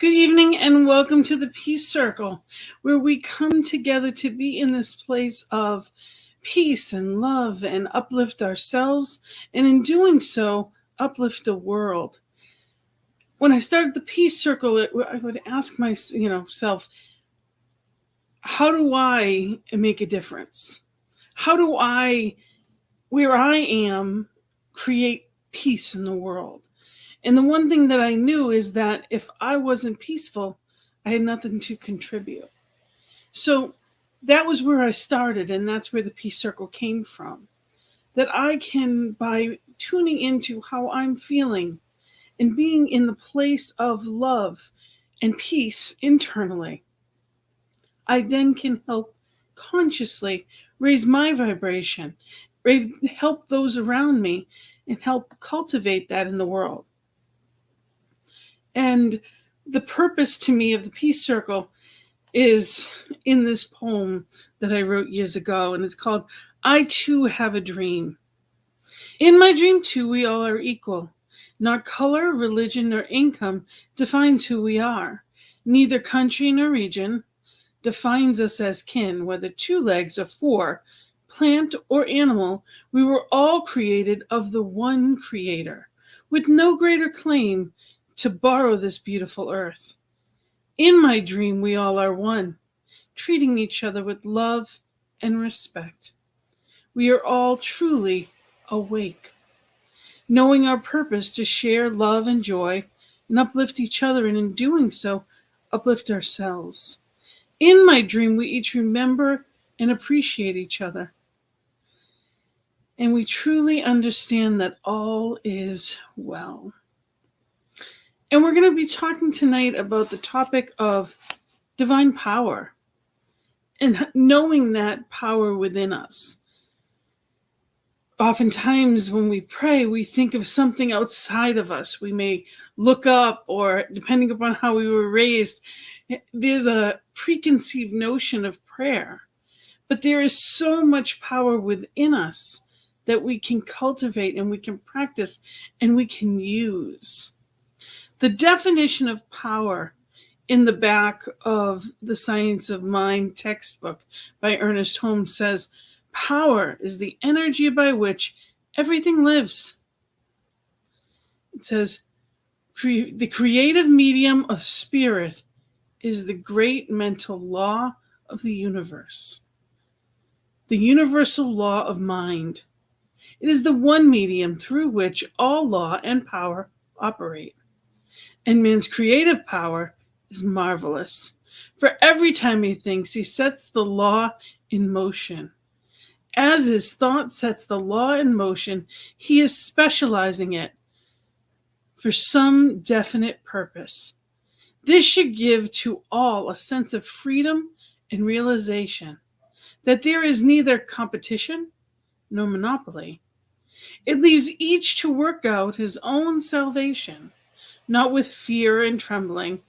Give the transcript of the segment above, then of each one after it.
Good evening and welcome to the Peace Circle, where we come together to be in this place of peace and love and uplift ourselves, and in doing so, uplift the world. When I started the Peace Circle, I would ask myself, how do I make a difference? How do I, where I am, create peace in the world? And the one thing that I knew is that if I wasn't peaceful, I had nothing to contribute. So that was where I started, and that's where the Peace Circle came from. That I can, by tuning into how I'm feeling and being in the place of love and peace internally, I then can help consciously raise my vibration, help those around me, and help cultivate that in the world. And the purpose to me of the Peace Circle is in this poem that I wrote years ago, and it's called I Too Have a Dream. In my dream, too, we all are equal. Not color, religion, nor income defines who we are. Neither country nor region defines us as kin, whether 2 legs or 4, plant or animal. We were all created of the one Creator, with no greater claim to borrow this beautiful earth. In my dream, we all are one, treating each other with love and respect. We are all truly awake, knowing our purpose to share love and joy and uplift each other, and in doing so, uplift ourselves. In my dream, we each remember and appreciate each other. And we truly understand that all is well. And we're going to be talking tonight about the topic of divine power and knowing that power within us. Oftentimes when we pray, we think of something outside of us. We may look up, or depending upon how we were raised, there's a preconceived notion of prayer. But there is so much power within us that we can cultivate and we can practice and we can use. The definition of power in the back of the Science of Mind textbook by Ernest Holmes says, power is the energy by which everything lives. It says, the creative medium of spirit is the great mental law of the universe, the universal law of mind. It is the one medium through which all law and power operate. And man's creative power is marvelous. For every time he thinks, he sets the law in motion. As his thought sets the law in motion, he is specializing it for some definite purpose. This should give to all a sense of freedom and realization that there is neither competition nor monopoly. It leaves each to work out his own salvation, not with fear and trembling,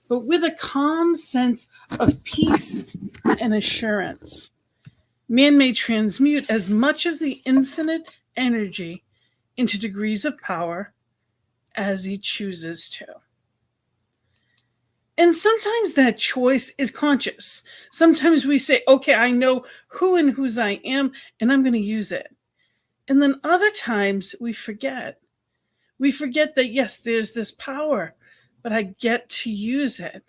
but with a calm sense of peace and assurance. Man may transmute as much of the infinite energy into degrees of power as he chooses to. And sometimes that choice is conscious. Sometimes we say, okay, I know who and whose I am, and I'm going to use it. And then other times we forget. We forget that, yes, there's this power, but I get to use it.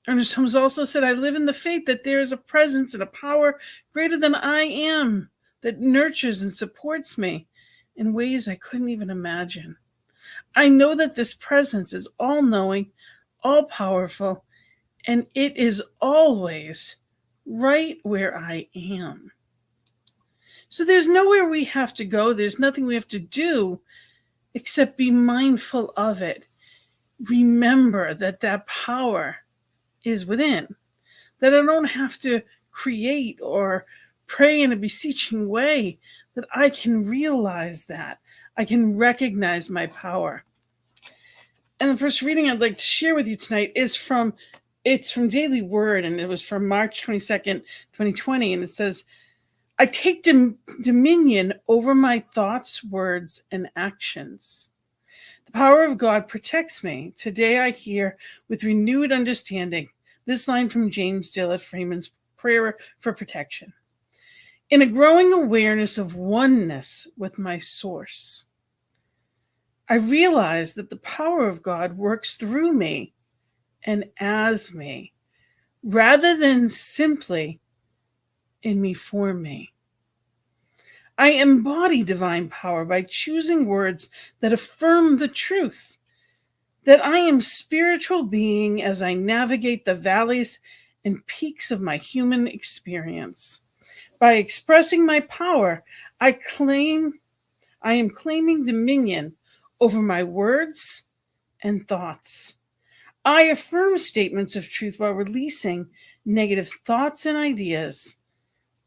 Ernest Holmes also said, I live in the faith that there is a presence and a power greater than I am that nurtures and supports me in ways I couldn't even imagine. I know that this presence is all-knowing, all-powerful, and it is always right where I am. So there's nowhere we have to go. There's nothing we have to do except be mindful of it. Remember that that power is within, that I don't have to create or pray in a beseeching way, that I can realize that. I can recognize my power. And the first reading I'd like to share with you tonight is from Daily Word, and it was from March 22nd, 2020, and it says, I take dominion over my thoughts, words, and actions. The power of God protects me. Today I hear with renewed understanding this line from James Dillett Freeman's prayer for protection. In a growing awareness of oneness with my source, I realize that the power of God works through me and as me, rather than simply in me for me. I embody divine power by choosing words that affirm the truth that I am spiritual being as I navigate the valleys and peaks of my human experience. By expressing my power, I am claiming dominion over my words and thoughts. I affirm statements of truth while releasing negative thoughts and ideas.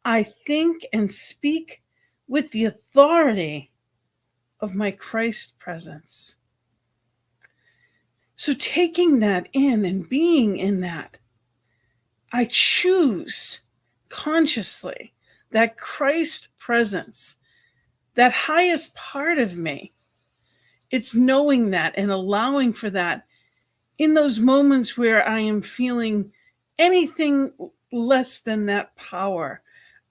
I think and speak with the authority of my Christ presence. So taking that in and being in that, I choose consciously that Christ presence, that highest part of me. It's knowing that and allowing for that in those moments where I am feeling anything less than that power.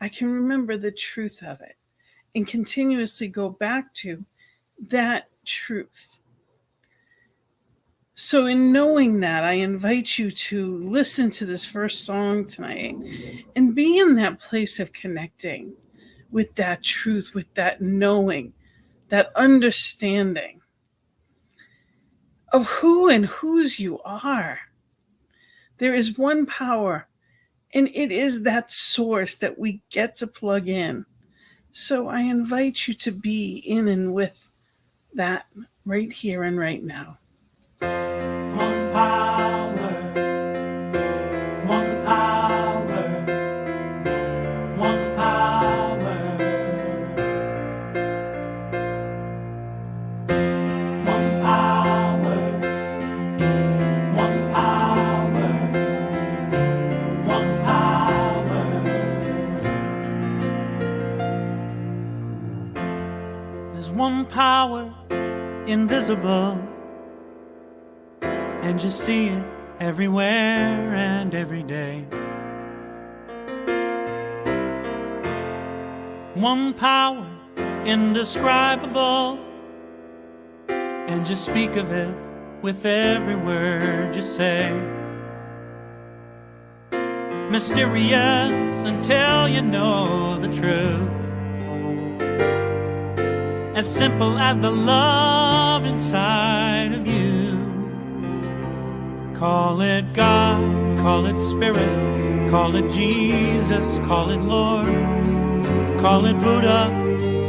I can remember the truth of it and continuously go back to that truth. So in knowing that, I invite you to listen to this first song tonight and be in that place of connecting with that truth, with that knowing, that understanding of who and whose you are. There is one power, and it is that source that we get to plug in. So I invite you to be in and with that right here and right now. One power, one power, one power, one power, one power, one power. There's one power invisible, and you see it everywhere and every day. One power indescribable, and you speak of it with every word you say. Mysterious until you know the truth, as simple as the love inside of you. Call it God, call it Spirit, call it Jesus, call it Lord, call it Buddha,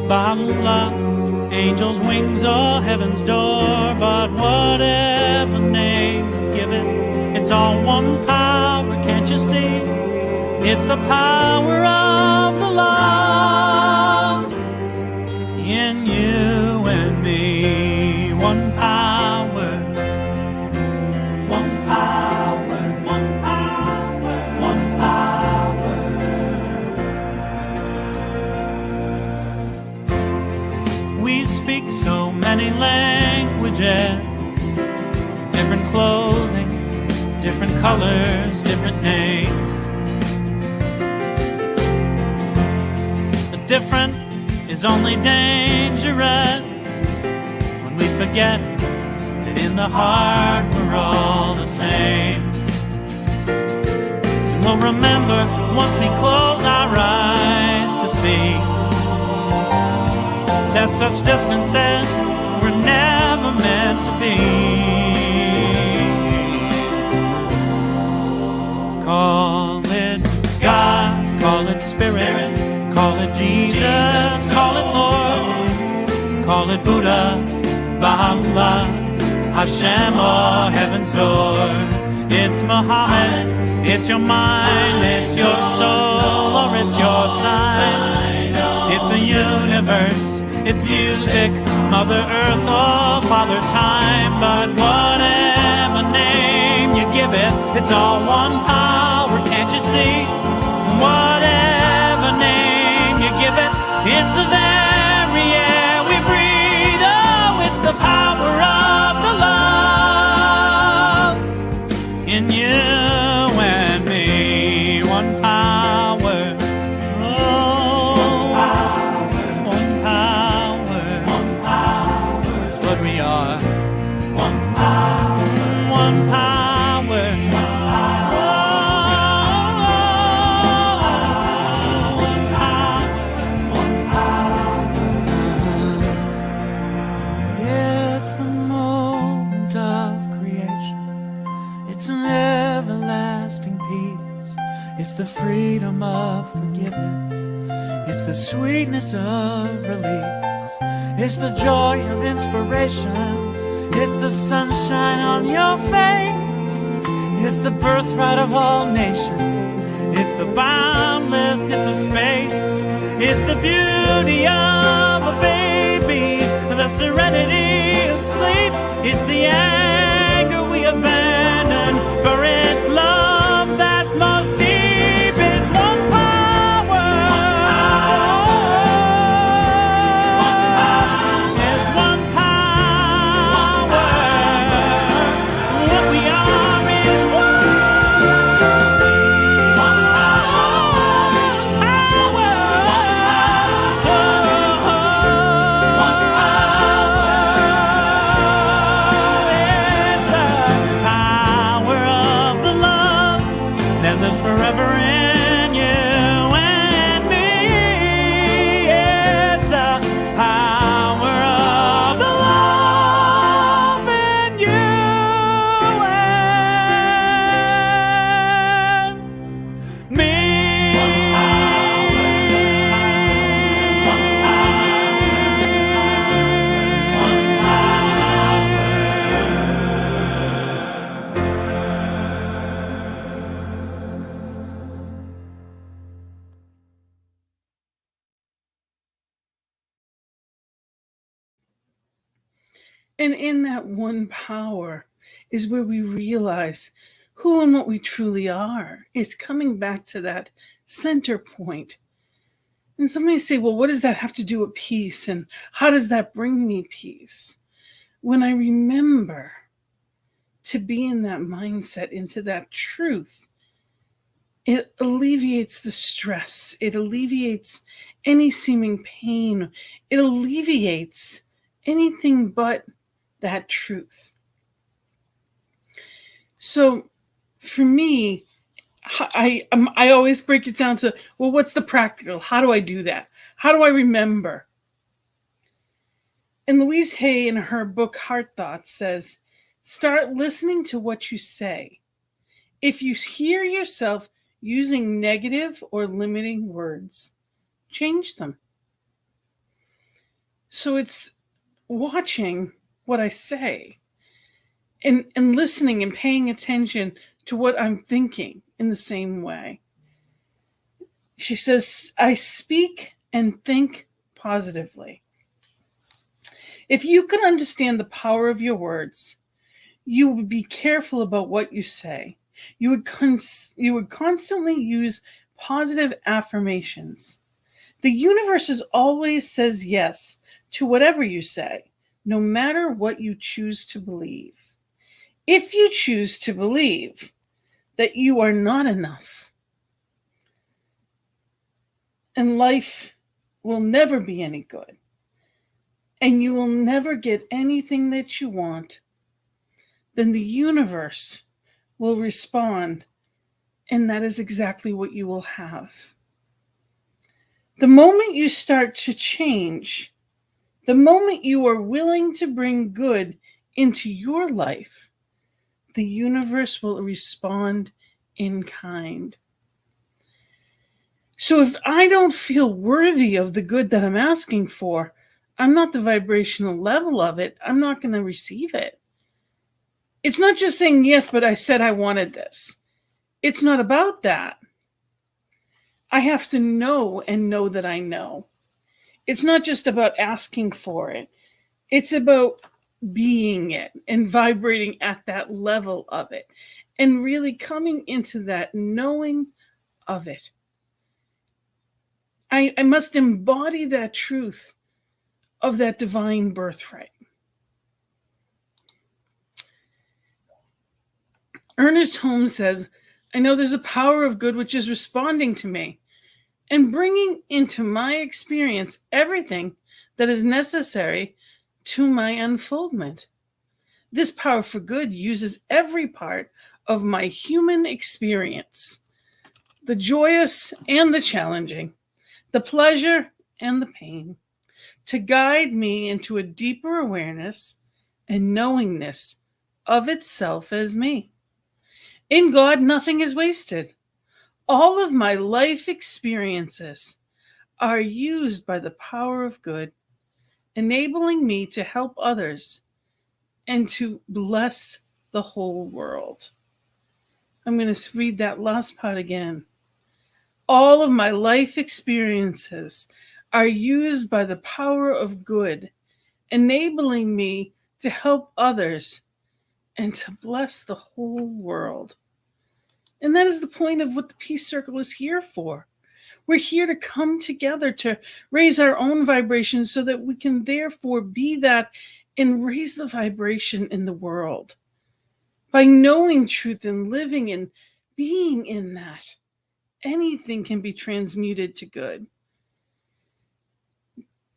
Baha'u'llah, angels' wings or heaven's door. But whatever name you give it, it's all one power, can't you see? It's the power of the love in you and me. One power, one power, one power, one power. We speak so many languages, different clothing, different colors, different names. The different is only dangerous when we forget that in the heart we're all the same. And we'll remember once we close our eyes to see that such distances were never meant to be. Call it God, call it Spirit, call it Jesus, call it Lord, call it Buddha, Baha'u'llah, Hashem or heaven's door. It's Muhammad, it's your mind, it's your soul, or it's your sign. It's the universe, it's music, Mother Earth or Father Time. But whatever name you give it, it's all one power, can't you see? Whatever name you give it, it's the very air we breathe. Oh, it's the power of One power. One power. It's the moment of creation. It's an everlasting peace. It's the freedom of forgiveness. It's the sweetness of release. It's the joy of inspiration. It's the sunshine on your face. It's the birthright of all nations. It's the boundlessness of space. It's the beauty of a baby, the serenity of sleep. It's the anger we abandon, for it's love that's most deep. It's one power. There's one power. What we are is one power. It's the power of the love that lives forever in you and me. It's the power of the love in you and me. And in that one power is where we realize who and what we truly are. It's coming back to that center point. And somebody say, well, what does that have to do with peace? And how does that bring me peace? When I remember to be in that mindset, into that truth, it alleviates the stress. It alleviates any seeming pain. It alleviates anything but that truth. So for me, I always break it down to, well, what's the practical? How do I do that? How do I remember? And Louise Hay, in her book Heart Thoughts, says, start listening to what you say. If you hear yourself using negative or limiting words, change them. So it's watching what I say and listening and paying attention to what I'm thinking in the same way. She says, I speak and think positively. If you could understand the power of your words, you would be careful about what you say. You would constantly use positive affirmations. The universe always says yes to whatever you say, no matter what you choose to believe. If you choose to believe that you are not enough, and life will never be any good, and you will never get anything that you want, then the universe will respond, and that is exactly what you will have. The moment you start to change, the moment you are willing to bring good into your life, the universe will respond in kind. So if I don't feel worthy of the good that I'm asking for, I'm not the vibrational level of it, I'm not going to receive it. It's not just saying, yes, but I said I wanted this. It's not about that. I have to know and know that I know. It's not just about asking for it. It's about being it and vibrating at that level of it and really coming into that knowing of it. I must embody that truth of that divine birthright. Ernest Holmes says, I know there's a power of good which is responding to me and bringing into my experience everything that is necessary to my unfoldment. This power for good uses every part of my human experience, the joyous and the challenging, the pleasure and the pain, to guide me into a deeper awareness and knowingness of itself as me. In God, nothing is wasted. All of my life experiences are used by the power of good, enabling me to help others and to bless the whole world. I'm going to read that last part again. All of my life experiences are used by the power of good, enabling me to help others and to bless the whole world. And that is the point of what the Peace Circle is here for. We're here to come together to raise our own vibration so that we can therefore be that and raise the vibration in the world. By knowing truth and living and being in that, anything can be transmuted to good.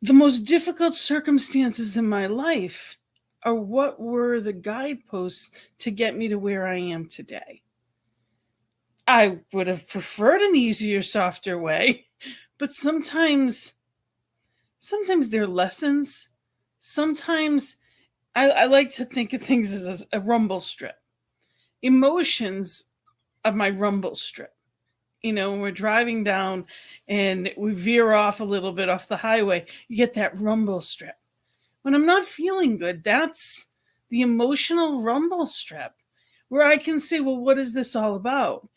The most difficult circumstances in my life are what were the guideposts to get me to where I am today. I would have preferred an easier, softer way, but sometimes they're lessons. Sometimes I like to think of things as a rumble strip. Emotions of my rumble strip. When we're driving down and we veer off a little bit off the highway, you get that rumble strip. When I'm not feeling good, that's the emotional rumble strip where I can say, well, what is this all about?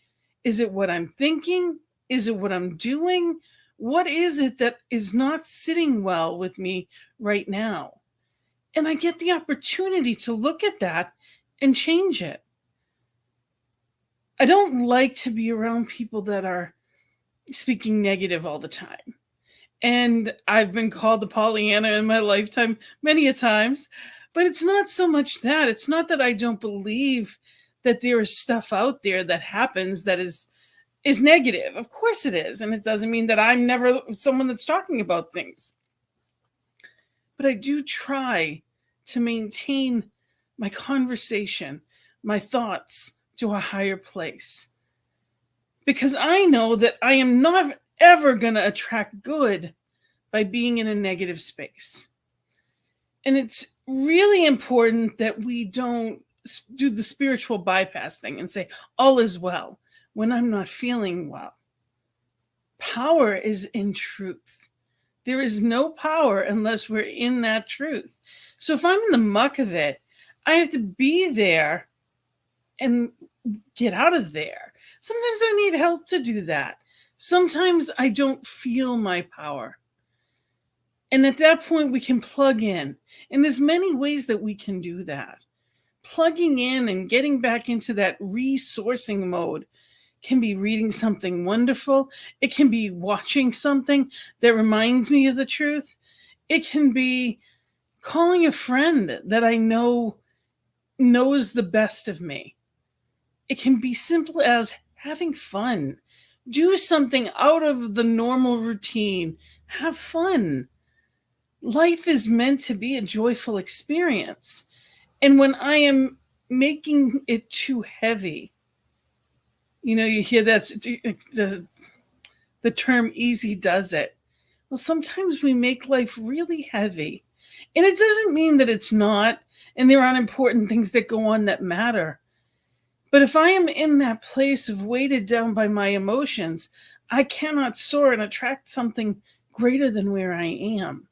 Is it what I'm thinking? Is it what I'm doing? What is it that is not sitting well with me right now? And I get the opportunity to look at that and change it. I don't like to be around people that are speaking negative all the time. And I've been called the Pollyanna in my lifetime many a times, but it's not so much that. It's not that I don't believe that there is stuff out there that happens that is negative. Of course it is. And it doesn't mean that I'm never someone that's talking about things. But I do try to maintain my conversation, my thoughts, to a higher place. Because I know that I am not ever going to attract good by being in a negative space. And it's really important that we don't do the spiritual bypass thing and say, all is well, when I'm not feeling well. Power is in truth. There is no power unless we're in that truth. So if I'm in the muck of it, I have to be there and get out of there. Sometimes I need help to do that. Sometimes I don't feel my power. And at that point, we can plug in. And there's many ways that we can do that. Plugging in and getting back into that resourcing mode can be reading something wonderful. It can be watching something that reminds me of the truth. It can be calling a friend that I know knows the best of me. It can be simple as having fun. Do something out of the normal routine. Have fun. Life is meant to be a joyful experience. And when I am making it too heavy, you hear that the term easy does it. Well, sometimes we make life really heavy. And it doesn't mean that it's not, and there aren't important things that go on that matter. But if I am in that place of weighted down by my emotions, I cannot soar and attract something greater than where I am.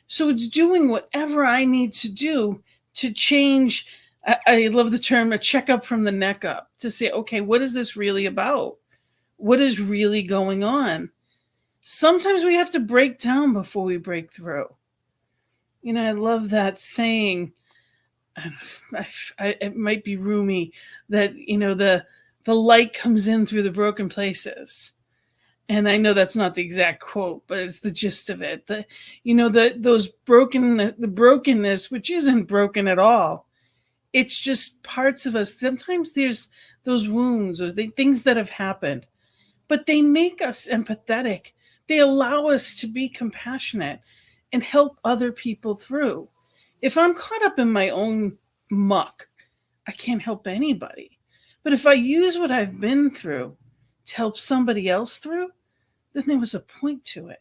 So it's doing whatever I need to do to change. I love the term a checkup from the neck up, to say, okay, what is this really about? What is really going on? Sometimes we have to break down before we break through. I love that saying. It might be Rumi, that the light comes in through the broken places. And I know that's not the exact quote, but it's the gist of it. The brokenness, which isn't broken at all. It's just parts of us. Sometimes there's those wounds or things that have happened, but they make us empathetic. They allow us to be compassionate and help other people through. If I'm caught up in my own muck, I can't help anybody. But if I use what I've been through to help somebody else through, then there was a point to it.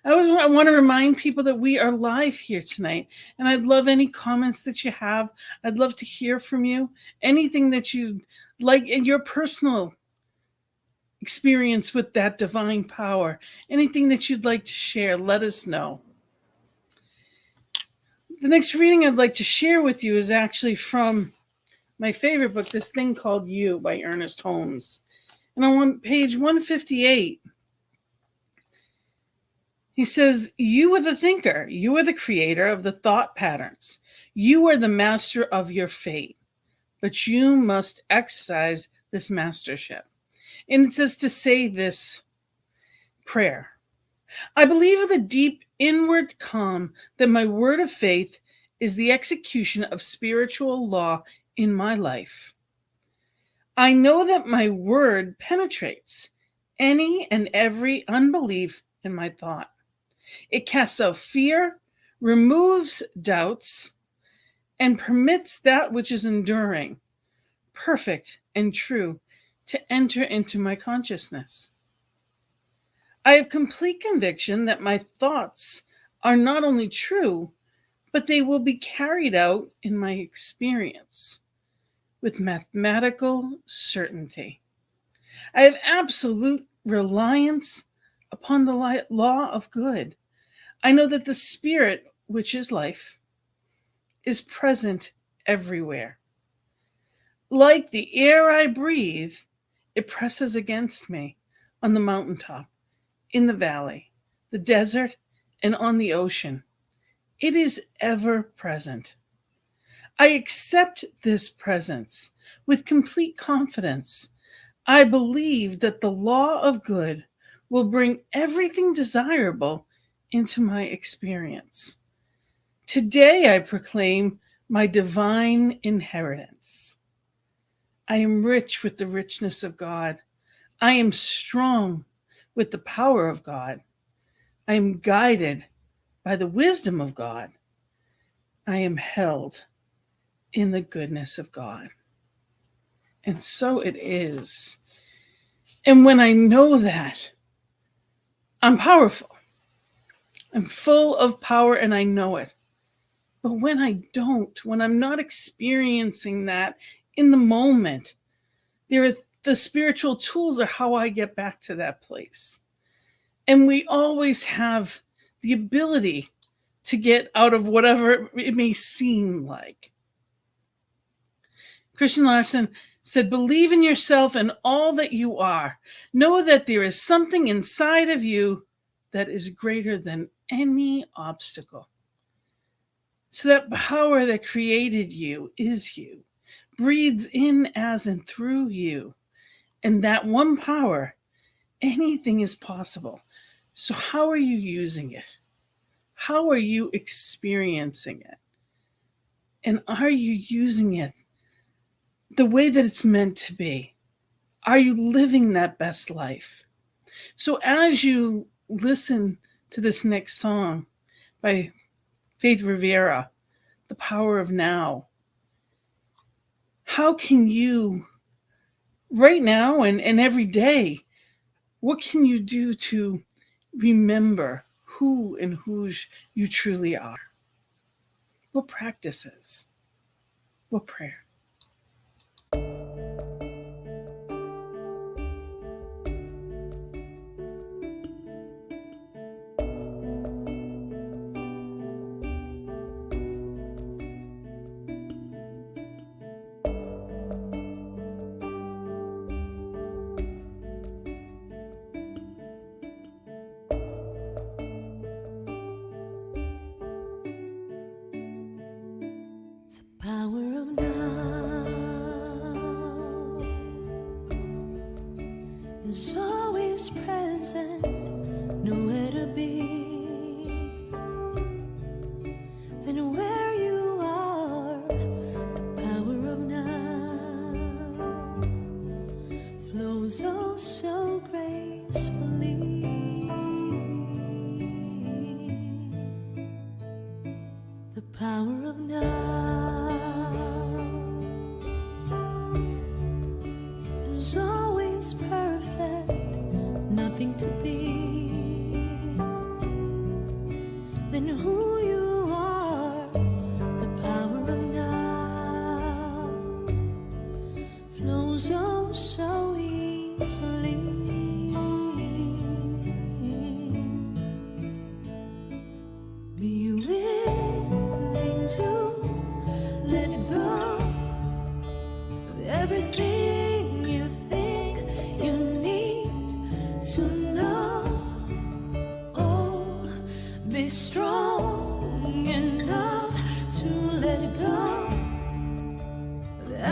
I want to remind people that we are live here tonight, and I'd love any comments that you have. I'd love to hear from you. Anything that you like in your personal experience with that divine power, anything that you'd like to share, let us know. The next reading I'd like to share with you is actually from my favorite book, this thing called You by Ernest Holmes. And on page 158, he says, you are the thinker. You are the creator of the thought patterns. You are the master of your fate. But you must exercise this mastership. And it says to say this prayer. I believe with a deep inward calm that my word of faith is the execution of spiritual law in my life. I know that my word penetrates any and every unbelief in my thought. It casts out fear, removes doubts, and permits that which is enduring, perfect, and true to enter into my consciousness. I have complete conviction that my thoughts are not only true, but they will be carried out in my experience with mathematical certainty. I have absolute reliance upon the law of good. I know that the spirit, which is life, is present everywhere. Like the air I breathe, it presses against me on the mountaintop, in the valley, the desert, and on the ocean. It is ever present. I accept this presence with complete confidence. I believe that the law of good will bring everything desirable into my experience. Today I proclaim my divine inheritance. I am rich with the richness of God. I am strong with the power of God. I am guided by the wisdom of God. I am held in the goodness of God. And so it is. And when I know that, I'm powerful. I'm full of power and I know it. But when I don't, when I'm not experiencing that in the moment, the spiritual tools are how I get back to that place. And we always have the ability to get out of whatever it may seem like. Christian Larson said, believe in yourself and all that you are. Know that there is something inside of you that is greater than any obstacle. So that power that created you is you, breathes in as and through you. And that one power, anything is possible. So how are you using it? How are you experiencing it? And are you using it the way that it's meant to be? Are you living that best life? So as you listen to this next song by Faith Rivera, The Power of Now, how can you, right now and every day, what can you do to remember who and whose you truly are? What practices? What prayer? Power of now is always present, nowhere to be than where you are. The power of now flows oh so gracefully. The power of now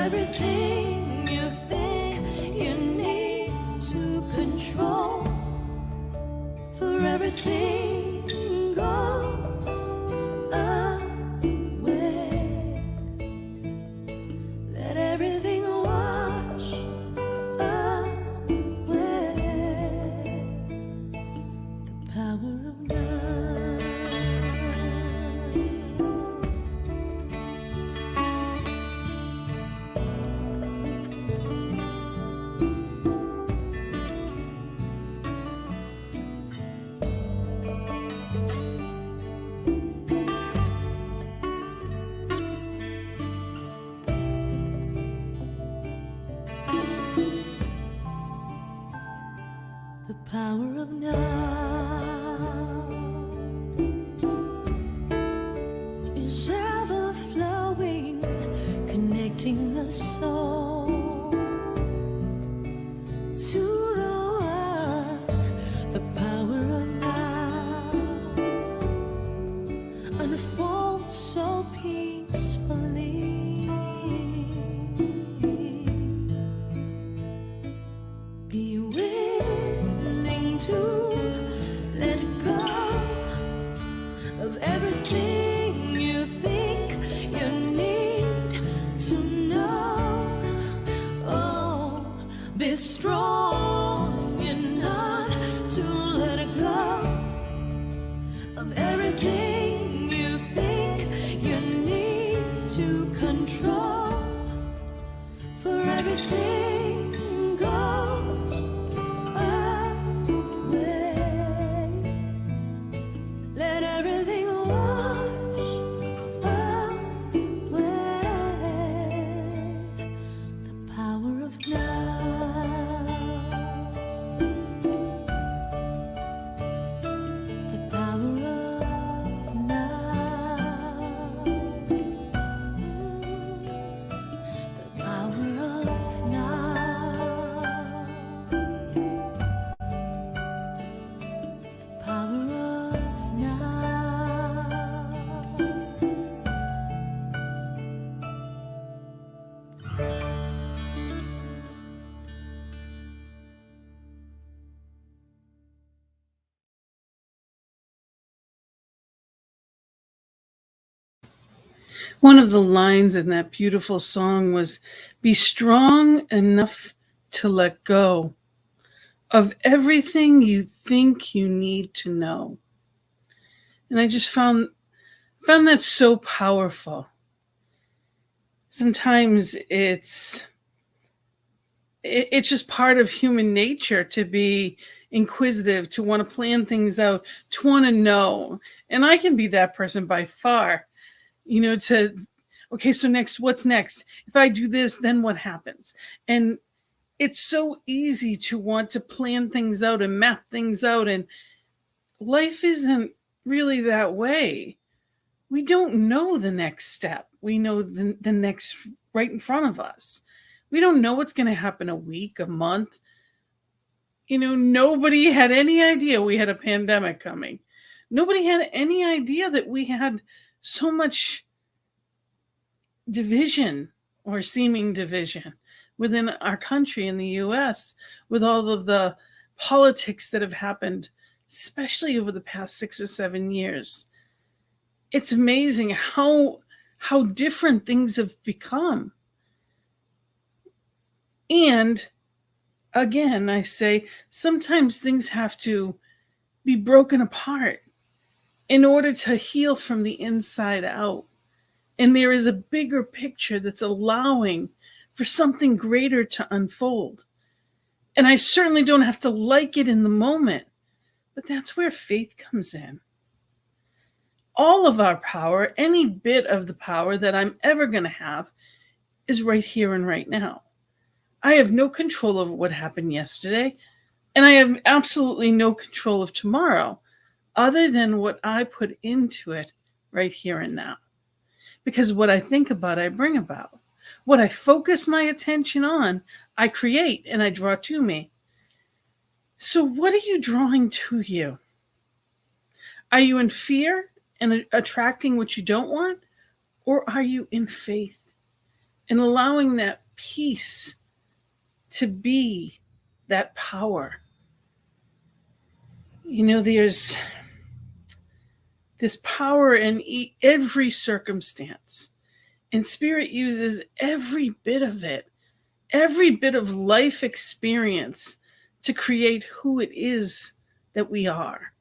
everything you think you need to control, for everything goes away. Let everything wash away. The power of now. The power of now is ever flowing, connecting the soul to the world. The power of now unfolds so peacefully. Be willing to let go of everything you think you need to know. Oh, be strong enough to let go of everything you think you need to control, for everything goes away. Let everything wash away. The power of now. The power of now. The power of now. The power of now. One of the lines in that beautiful song was, "Be strong enough to let go of everything you think you need to know." And I just found that so powerful. Sometimes it's just part of human nature to be inquisitive, to want to plan things out, to want to know. And I can be that person by far. To, okay, so next, what's next? If I do this, then what happens? And it's so easy to want to plan things out and map things out. And life isn't really that way. We don't know the next step. We know the next right in front of us. We don't know what's going to happen a week, a month. Nobody had any idea we had a pandemic coming. Nobody had any idea that we had so much division or seeming division within our country in the US, with all of the politics that have happened, especially over the past 6 or 7 years. It's amazing how different things have become. And again, I say sometimes things have to be broken apart in order to heal from the inside out. And there is a bigger picture that's allowing for something greater to unfold. And I certainly don't have to like it in the moment, but that's where faith comes in. All of our power, any bit of the power that I'm ever going to have, is right here and right now. I have no control over what happened yesterday, and I have absolutely no control of tomorrow, other than what I put into it right here and now. Because what I think about, I bring about. What I focus my attention on, I create and I draw to me. So what are you drawing to you? Are you in fear and attracting what you don't want? Or are you in faith and allowing that peace to be that power. There's this power in every circumstance, and Spirit uses every bit of it, every bit of life experience to create who it is that we are.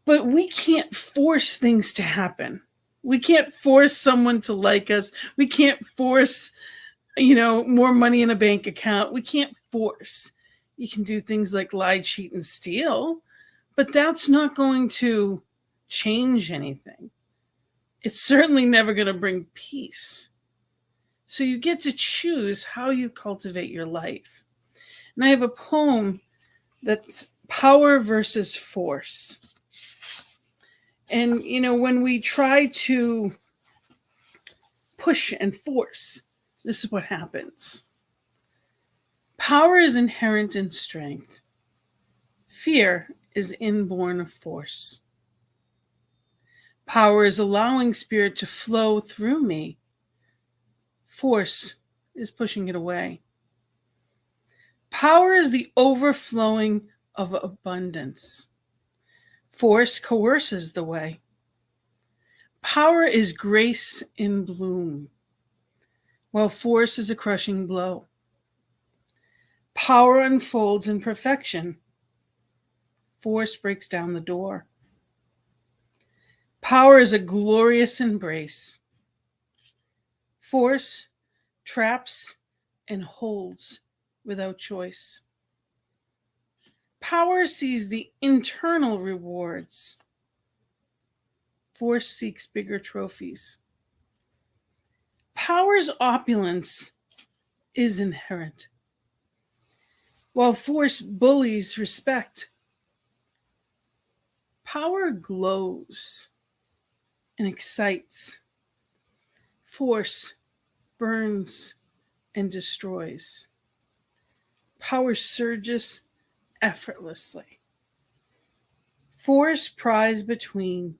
But we can't force things to happen. We can't force someone to like us. We can't force, more money in a bank account. We can't force. You can do things like lie, cheat, and steal, but that's not going to change anything. It's certainly never going to bring peace. So you get to choose how you cultivate your life. And I have a poem that's power versus force. And, when we try to push and force, this is what happens. Power is inherent in strength. Fear is inborn of force. Power is allowing Spirit to flow through me. Force is pushing it away. Power is the overflowing of abundance. Force coerces the way. Power is grace in bloom, while force is a crushing blow. Power unfolds in perfection. Force breaks down the door. Power is a glorious embrace. Force traps and holds without choice. Power sees the internal rewards. Force seeks bigger trophies. Power's opulence is inherent, while force bullies respect. Power glows and excites. Force burns and destroys. Power surges effortlessly. Force pries between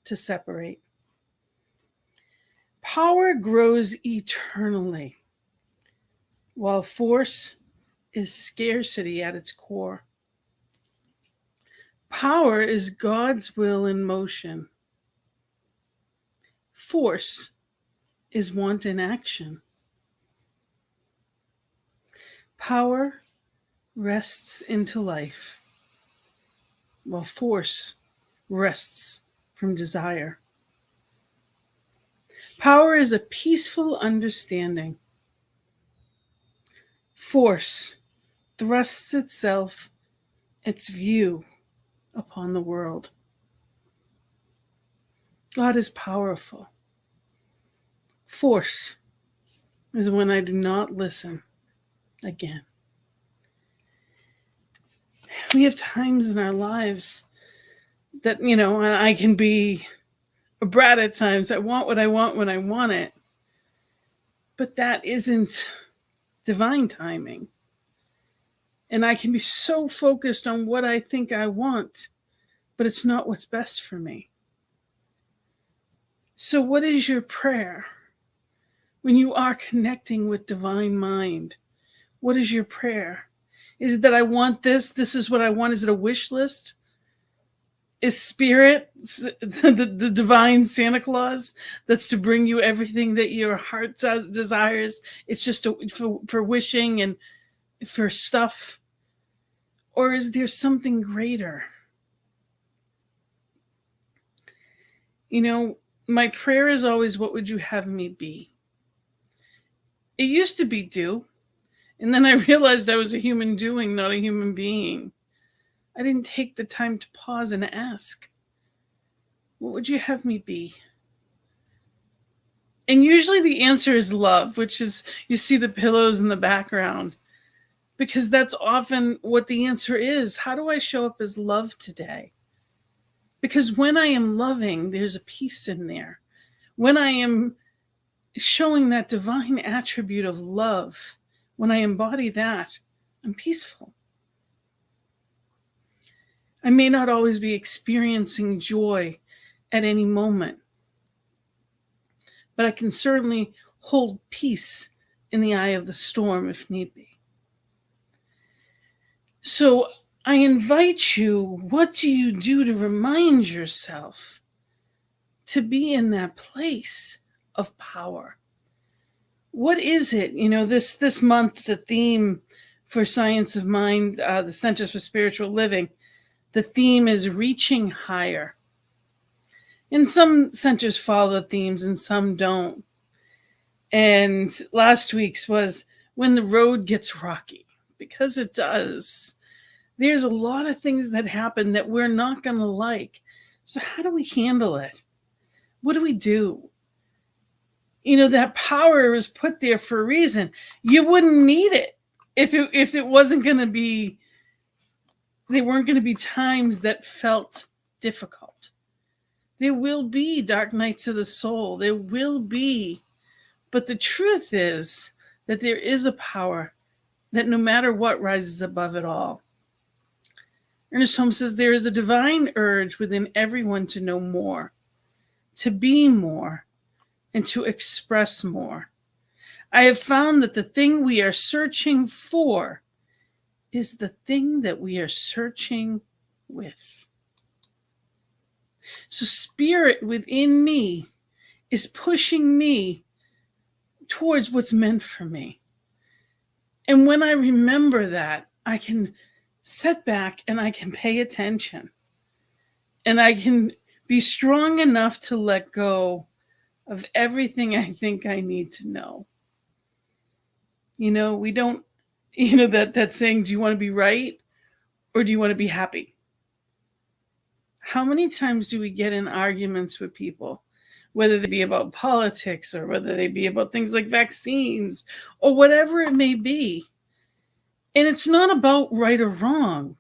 to separate. Power grows eternally, while force is scarcity at its core. Power is God's will in motion. Force is want in action. Power rests into life, while force rests from desire. Power is a peaceful understanding. Force thrusts its view upon the world. God is powerful. Force is when I do not listen again. We have times in our lives that, I can be a brat at times. I want what I want when I want it. But that isn't divine timing. And I can be so focused on what I think I want, but it's not what's best for me. So what is your prayer when you are connecting with divine mind? What is your prayer? Is it that I want this? This is what I want. Is it a wish list? Is Spirit the divine Santa Claus that's to bring you everything that your heart desires? It's just for wishing and for stuff? Or is there something greater? My prayer is always, what would you have me be? It used to be do. And then I realized I was a human doing, not a human being. I didn't take the time to pause and ask, what would you have me be? And usually the answer is love, which is, you see the pillows in the background, because that's often what the answer is. How do I show up as love today? Because when I am loving, there's a peace in there. When I am showing that divine attribute of love, when I embody that, I'm peaceful. I may not always be experiencing joy at any moment, but I can certainly hold peace in the eye of the storm if need be. So I invite you, what do you do to remind yourself to be in that place of power? What is it? This month, the theme for Science of Mind, the Centers for Spiritual Living, the theme is reaching higher. And some centers follow the themes and some don't. And last week's was when the road gets rocky, because it does. There's a lot of things that happen that we're not going to like. So how do we handle it? What do we do? That power is put there for a reason. You wouldn't need it if it wasn't going to be, there weren't going to be times that felt difficult. There will be dark nights of the soul. There will be. But the truth is that there is a power that no matter what rises above it all. Ernest Holmes says there is a divine urge within everyone to know more, to be more, and to express more. I have found that the thing we are searching for is the thing that we are searching with. So spirit within me is pushing me towards what's meant for me. And when I remember that, I can sit back and I can pay attention. And I can be strong enough to let go of everything I think I need to know. We don't, that saying, do you want to be right or do you want to be happy? How many times do we get in arguments with people, whether they be about politics or whether they be about things like vaccines or whatever it may be? And it's not about right or wrong.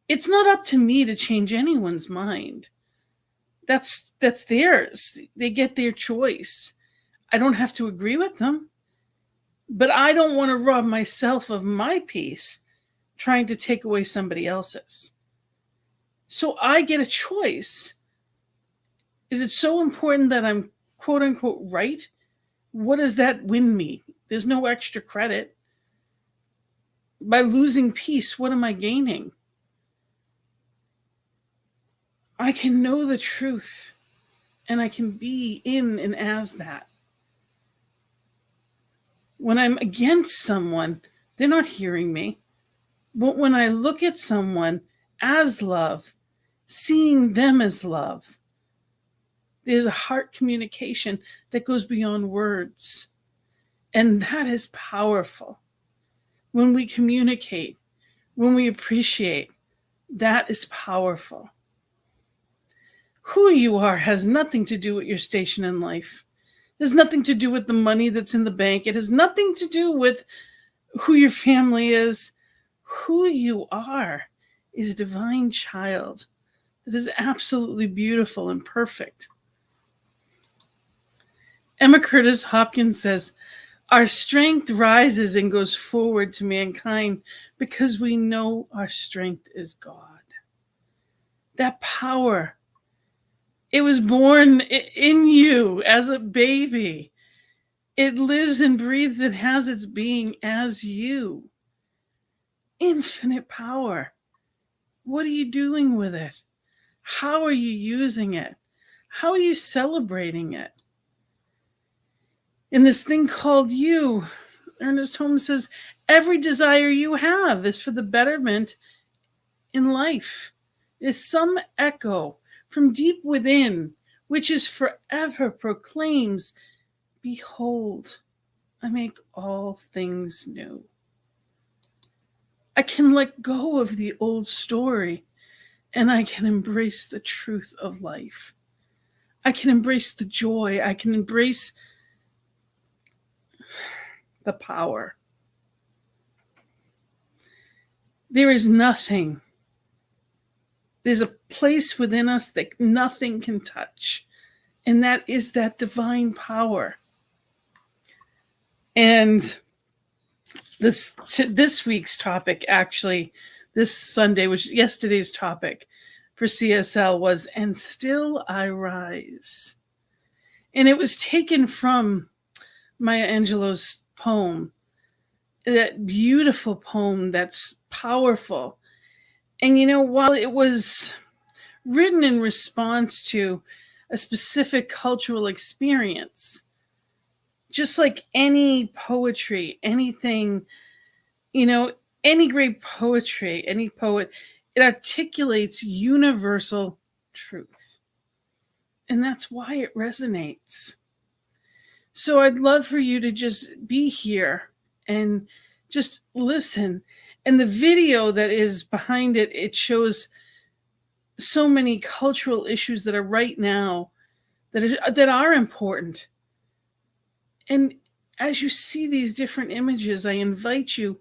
It's not up to me to change anyone's mind. That's theirs. They get their choice. I don't have to agree with them. But I don't want to rob myself of my peace trying to take away somebody else's. So I get a choice. Is it so important that I'm quote unquote right? What does that win me? There's no extra credit. By losing peace, what am I gaining? I can know the truth and I can be in and as that. When I'm against someone, they're not hearing me. But when I look at someone as love, seeing them as love, there's a heart communication that goes beyond words. And that is powerful. When we communicate, when we appreciate, that is powerful. Who you are has nothing to do with your station in life. It has nothing to do with the money that's in the bank. It has nothing to do with who your family is. Who you are is a divine child that is absolutely beautiful and perfect. Emma Curtis Hopkins says, our strength rises and goes forward to mankind because we know our strength is God. That power, it was born in you as a baby. It lives and breathes and has its being as you. Infinite power. What are you doing with it? How are you using it? How are you celebrating it? In this thing called you, Ernest Holmes says, every desire you have is for the betterment in life. It is some echo from deep within, which is forever proclaims, behold, I make all things new. I can let go of the old story and I can embrace the truth of life. I can embrace the joy. I can embrace the power. There is nothing. There's a place within us that nothing can touch, and that is that divine power. And this week's topic, actually, this Sunday, which yesterday's topic for CSL was, and still I rise. And it was taken from Maya Angelou's poem, that beautiful poem that's powerful. And while it was written in response to a specific cultural experience, just like any poetry, anything, any great poetry, any poet, it articulates universal truth. And that's why it resonates. So I'd love for you to just be here and just listen. And the video that is behind it, it shows so many cultural issues that are right now that are important. And as you see these different images, I invite you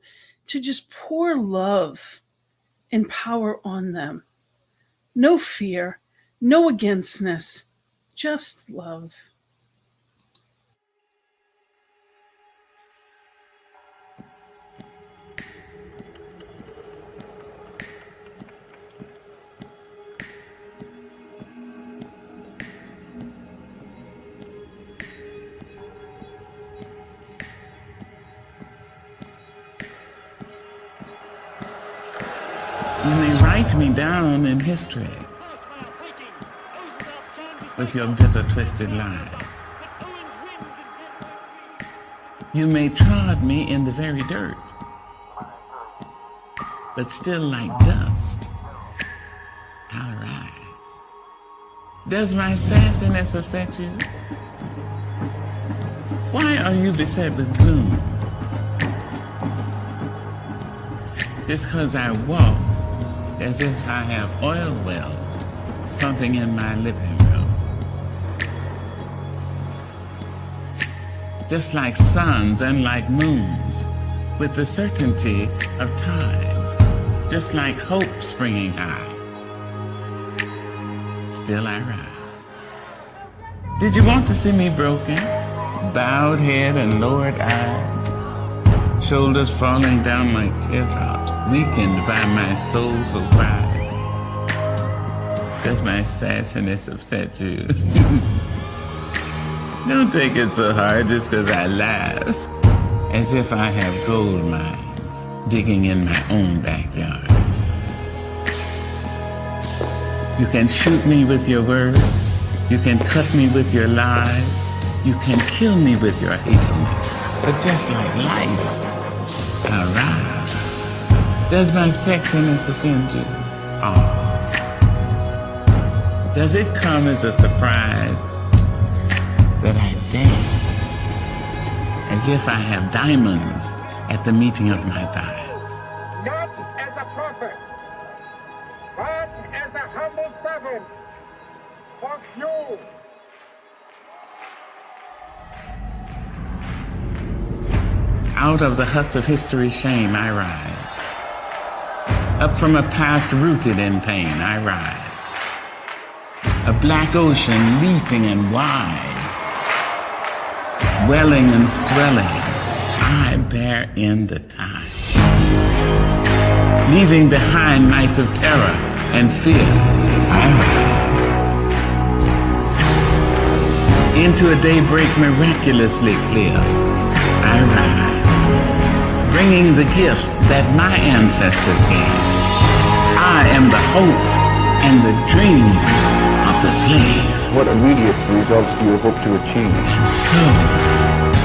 to just pour love and power on them. No fear, no againstness, just love. You may write me down in history with your bitter, twisted lies. You may trod me in the very dirt, but still like dust, I'll rise. Does my sassiness upset you? Why are you beset with gloom? Just 'cause I walk as if I have oil wells pumping in my living room. Just like suns and like moons, with the certainty of times, just like hope springing high, still I rise. Did you want to see me broken? Bowed head and lowered eyes, shoulders falling down like teardrops, weakened by my soulful cries. Does my sassiness upset you? Don't take it so hard just 'cause I laugh, as if I have gold mines digging in my own backyard. You can shoot me with your words, you can cut me with your lies, you can kill me with your hatefulness, but just like life, I'll rise. Does my sexiness offend you? Oh. Does it come as a surprise that I dance as if I have diamonds at the meeting of my thighs? Not as a prophet, but as a humble servant of you. Out of the huts of history's shame I rise. Up from a past rooted in pain I rise. A black ocean leaping and wide, welling and swelling, I bear in the tide. Leaving behind nights of terror and fear, I rise. Into a daybreak miraculously clear, I rise. Bringing the gifts that my ancestors gave. I am the hope and the dream of the slave. What immediate results do you hope to achieve? And so,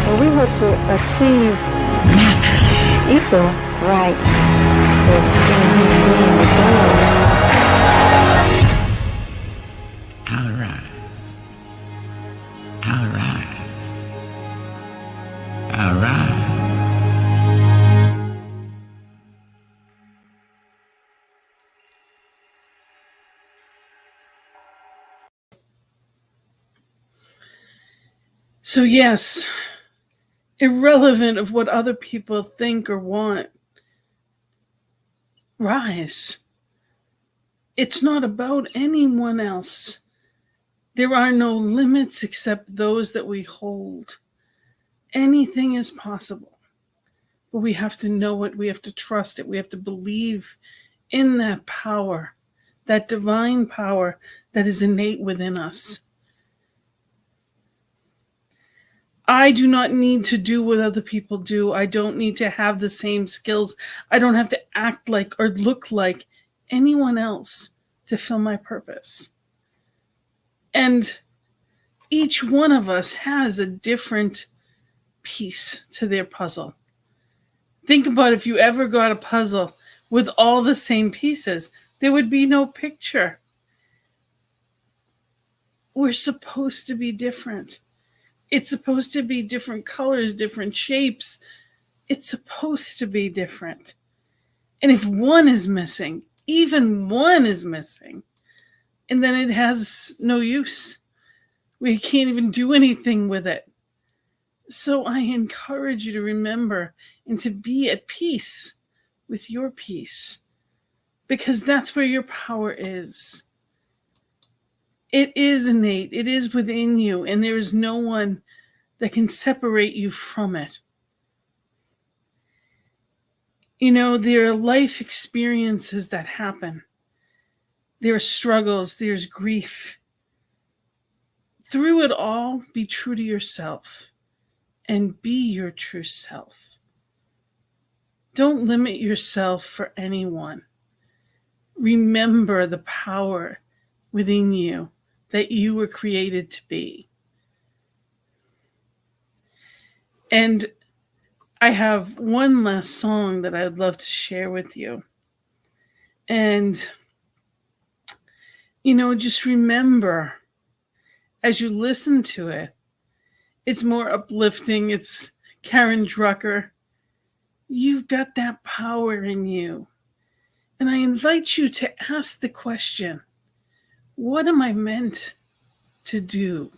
Well, we hope to achieve naturally, equal rights with human being as well. I'll rise. I'll rise. I'll rise. So yes, irrelevant of what other people think or want, rise. It's not about anyone else. There are no limits except those that we hold. Anything is possible, but we have to know it. We have to trust it. We have to believe in that power, that divine power that is innate within us. I do not need to do what other people do. I don't need to have the same skills. I don't have to act like or look like anyone else to fill my purpose. And each one of us has a different piece to their puzzle. Think about if you ever got a puzzle with all the same pieces, there would be no picture. We're supposed to be different. It's supposed to be different colors, different shapes. It's supposed to be different. And if one is missing, even one is missing, and then it has no use. We can't even do anything with it. So I encourage you to remember and to be at peace with your peace, because that's where your power is. It is innate. It is within you, and there is no one that can separate you from it. You know, there are life experiences that happen. There are struggles. There's grief. Through it all, be true to yourself and be your true self. Don't limit yourself for anyone. Remember the power within you that you were created to be. And I have one last song that I'd love to share with you. And, you know, just remember as you listen to it, it's more uplifting. It's Karen Drucker. You've got that power in you. And I invite you to ask the question, what am I meant to do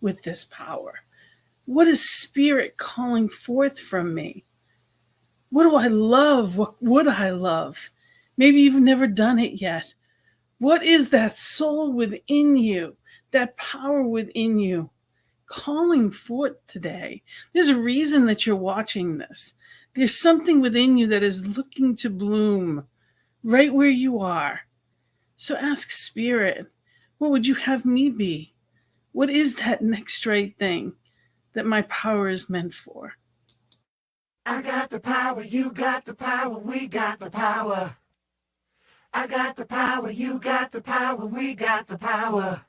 with this power? What is Spirit calling forth from me? What do I love? What would I love? Maybe you've never done it yet. What is that soul within you, that power within you calling forth today? There's a reason that you're watching this. There's something within you that is looking to bloom right where you are. So ask Spirit, what would you have me be? What is that next right thing that my power is meant for? I got the power, you got the power, we got the power. I got the power, you got the power, we got the power.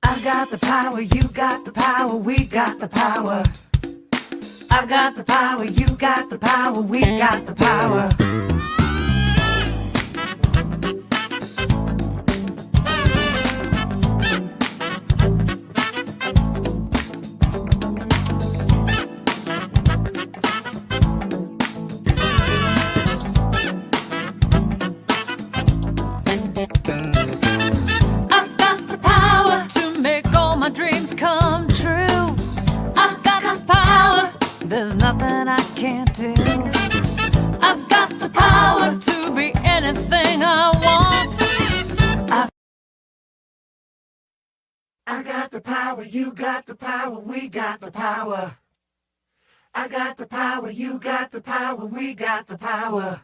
I got the power, you got the power, we got the power. I got the power, you got the power, we got the power. Can't do. I've got the power to be anything I want. I got the power, you got the power, we got the power. I got the power, you got the power, we got the power.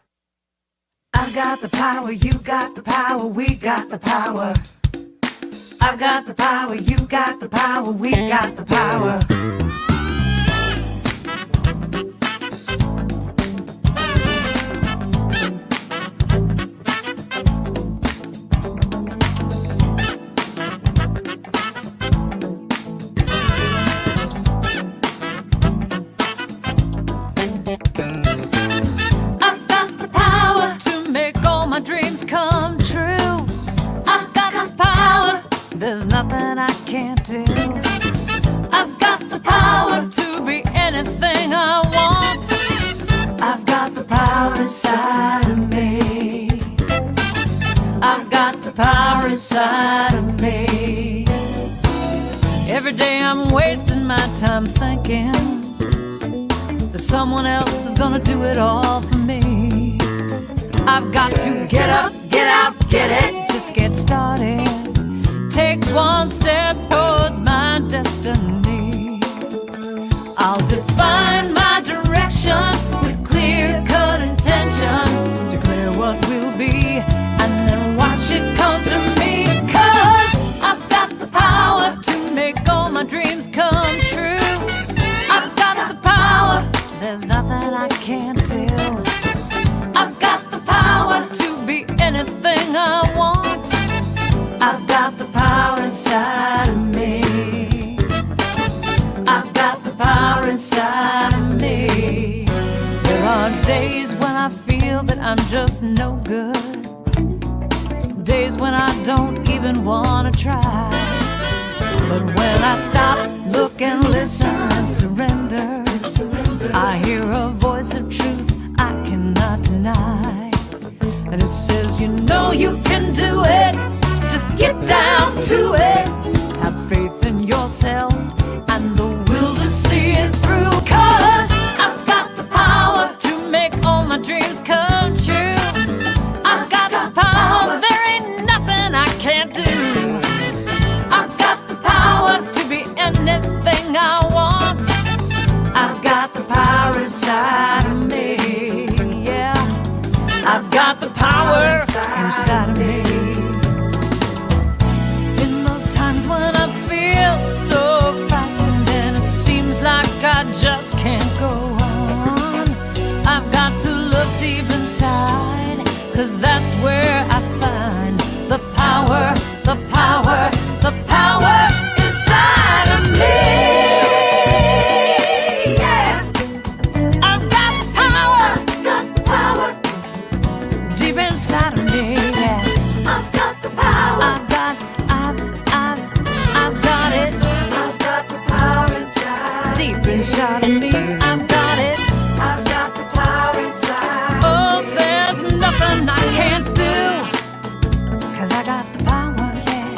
I got the power, you got the power, we got the power. I got the power, you got the power, we got the power. Nothing I can't do. I've got the power to be anything I want. I've got the power inside of me. I've got the power inside of me. Every day I'm wasting my time thinking that someone else is gonna do it all for me. I've got to get up, get out, get it, just get started. Take one step towards my destiny. I'll define my direction with clear-cut intention. Declare what will be and then watch it come to me. 'Cause I've got the power to make all my dreams come true. can't do. I've got the power to be anything I want. I've got the power inside of me. I've got the power inside of me. There are days when I feel that I'm just no good. Days when I don't even want to try. But when I stop, look and listen and surrender, I hear a voice of truth I cannot deny. And it says, you know you can do it. Just get down to it. Have faith in yourself and the will to see it through. 'Cause I've got the power to make all my dreams come true. I've got the power, there ain't nothing I can't do. I've got the power to be anything I want. I've got the power inside of me. Yeah, I've got the power inside of me. In those times when I feel so frightened and it seems like I just can't go on, I've got to look deep inside, 'cause that's where I find the power, the power, the power inside of me. Yeah, I've got the power, deep inside of me. Yeah, I've got the power. I've got it. I've got the power inside. Deep inside of me. I've got it. I've got the power inside. Oh, there's nothing I can't do, 'cause I got the power, yeah.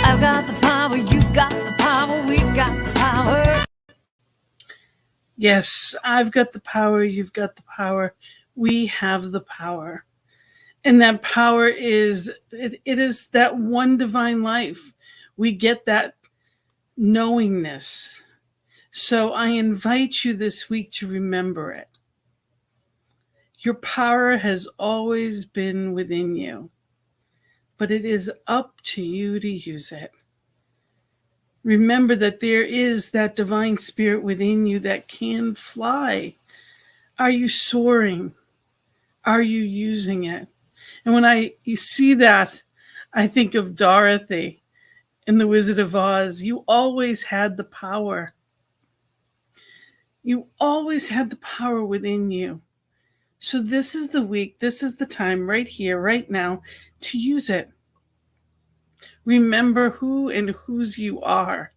I've got the power, you got the power, we've got the power. Yes, I've got the power, you've got the power, we have the power. And that power is, it is that one divine life. We get that knowingness. So I invite you this week to remember it. Your power has always been within you, but it is up to you to use it. Remember that there is that divine spirit within you that can fly. Are you soaring? Are you using it? And when you see that, I think of Dorothy in The Wizard of Oz. You always had the power. You always had the power within you. So this is the week, this is the time right here, right now, to use it. Remember who and whose you are,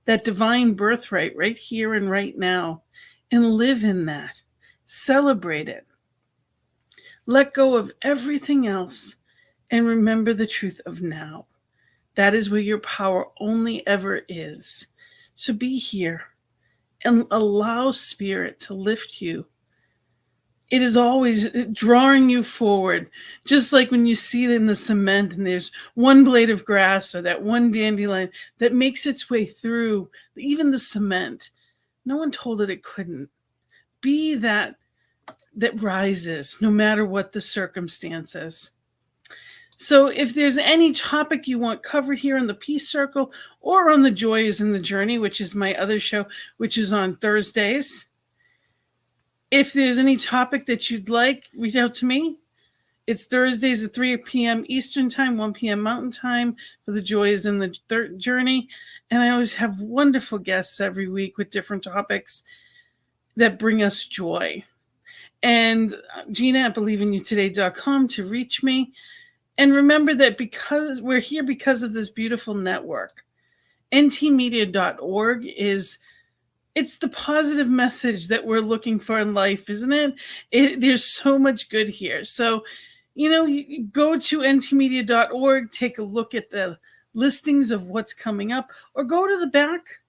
that divine birthright right here and right now, and live in that. Celebrate it. Let go of everything else and remember the truth of now. That is where your power only ever is. So be here and allow Spirit to lift you. It is always drawing you forward, just like when you see it in the cement and there's one blade of grass or that one dandelion that makes its way through even the cement. No one told it couldn't. Be that rises no matter what the circumstances. So if there's any topic you want covered here on the Peace Circle or on the Joy is in the Journey, which is my other show, which is on Thursdays, if there's any topic that you'd like, reach out to me. It's Thursdays at 3 p.m. Eastern Time, 1 p.m. Mountain Time for the Joy is in the Journey. And I always have wonderful guests every week with different topics that bring us joy. And Gina at believeInYouToday.com to reach me. And remember that because we're here because of this beautiful network. ntmedia.org it's the positive message that we're looking for in life, isn't it? There's so much good here. So, you go to ntmedia.org, take a look at the listings of what's coming up, or go to the back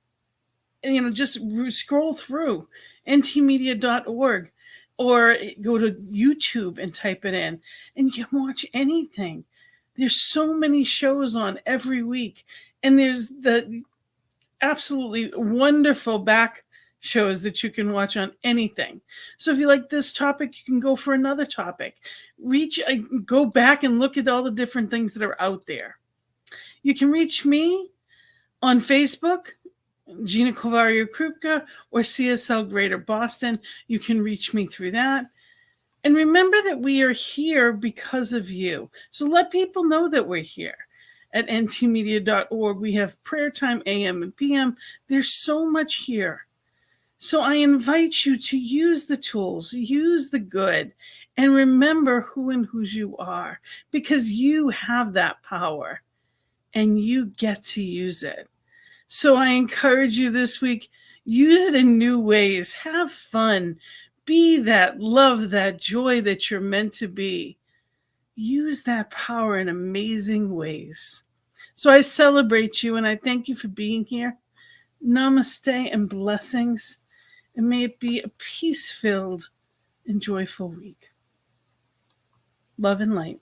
and, just scroll through ntmedia.org, or go to YouTube and type it in, and you can watch anything. There's so many shows on every week, and there's the absolutely wonderful back shows that you can watch on anything. So if you like this topic, you can go for another topic. Go back and look at all the different things that are out there. You can reach me on Facebook Gina Colvario Krupka or CSL Greater Boston. You can reach me through that. And remember that we are here because of you. So let people know that we're here. At ntmedia.org, we have prayer time AM and PM. There's so much here. So I invite you to use the tools, use the good, and remember who and whose you are, because you have that power and you get to use it. So I encourage you this week, use it in new ways. Have fun. Be that love, that joy that you're meant to be. Use that power in amazing ways. So I celebrate you and I thank you for being here. Namaste and blessings. And may it be a peace-filled and joyful week. Love and light.